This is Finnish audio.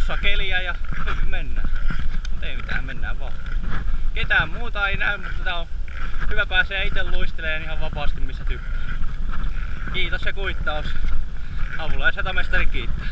tossa keliä ja hyvin mennään. Mut ei mitään, mennään vaan. Ketään muuta ei näy, mutta tää on hyvä pääsee itse luistelemaan ihan vapaasti missä tykkää. Kiitos ja kuittaus. Avulla ja satamestari kiittää.